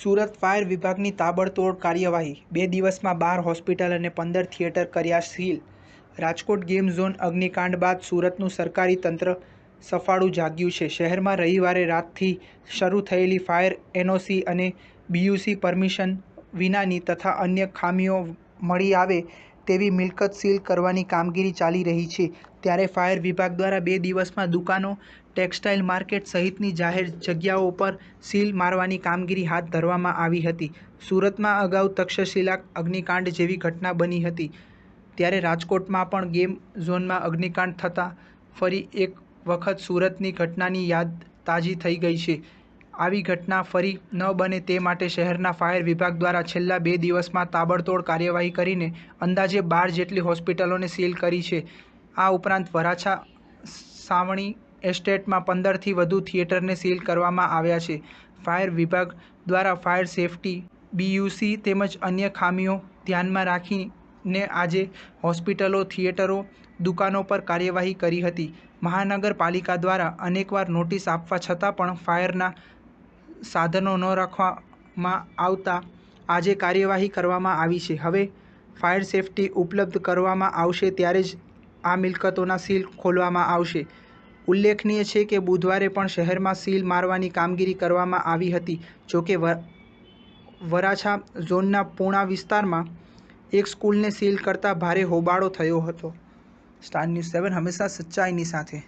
Surat fire વિભાગની તાબડતોડ કાર્યવાહી, 2 દિવસમાં 12 હોસ્પિટલ અને 15 થિયેટર કર્યા સીલ. રાજકોટ ગેમ ઝોન અગ્નિકાંડ બાદ સુરતનું સરકારી તંત્ર સફાળું જાગ્યું છે. શહેરમાં રવિવારે રાતથી શરૂ થયેલી ફાયર એનઓસી અને બીયુસી પરમિશન વિનાની તથા અન્ય ખામીઓ મળી આવે તેવી મિલકત સીલ કરવાની કામગીરી ચાલી રહી છે. ત્યારે ફાયર વિભાગ દ્વારા 2 દિવસમાં દુકાનો, ટેક્સટાઇલ માર્કેટ સહિતની જાહેર જગ્યાઓ પર સીલ મારવાની કામગીરી હાથ ધરવામાં આવી હતી. સુરતમાં અગાઉ તક્ષશિલા અગ્નિકાંડ જેવી ઘટના બની હતી, ત્યારે રાજકોટમાં પણ ગેમ ઝોનમાં અગ્નિકાંડ થતાં ફરી એક વખત સુરતની ઘટનાની યાદ તાજી થઈ ગઈ છે. આવી ઘટના ફરી ન બને તે માટે શહેરના ફાયર વિભાગ દ્વારા છેલ્લા 2 દિવસમાં તાબડતોડ કાર્યવાહી કરીને અંદાજે 12 જેટલી હોસ્પિટલોને સીલ કરી છે. આ ઉપરાંત વરાછા સાવણી એસ્ટેટમાં 15થી વધુ થિયેટરને સીલ કરવામાં આવ્યા છે. ફાયર વિભાગ દ્વારા ફાયર સેફટી, બીયુસી તેમજ અન્ય ખામીઓ ધ્યાનમાં રાખીને આજે હોસ્પિટલો, થિયેટરો, દુકાનો પર કાર્યવાહી કરી હતી. મહાનગરપાલિકા દ્વારા અનેકવાર નોટિસ આપવા છતાં પણ ફાયરના સાધનો ન રાખવામાં આવતા આજે કાર્યવાહી કરવામાં આવી છે. હવે ફાયર સેફટી ઉપલબ્ધ કરવામાં આવશે ત્યારે જ આ મિલકતોના સીલ ખોલવામાં આવશે. ઉલ્લેખનીય છે કે બુધવારે પણ શહેરમાં સીલ મારવાની કામગીરી કરવામાં આવી હતી. જોકે વરાછા ઝોનના પૂણા વિસ્તારમાં એક સ્કૂલને સીલ કરતા ભારે હોબાળો થયો હતો. સ્ટાર ન્યૂઝ 7 હંમેશા સચ્ચાઈની સાથે.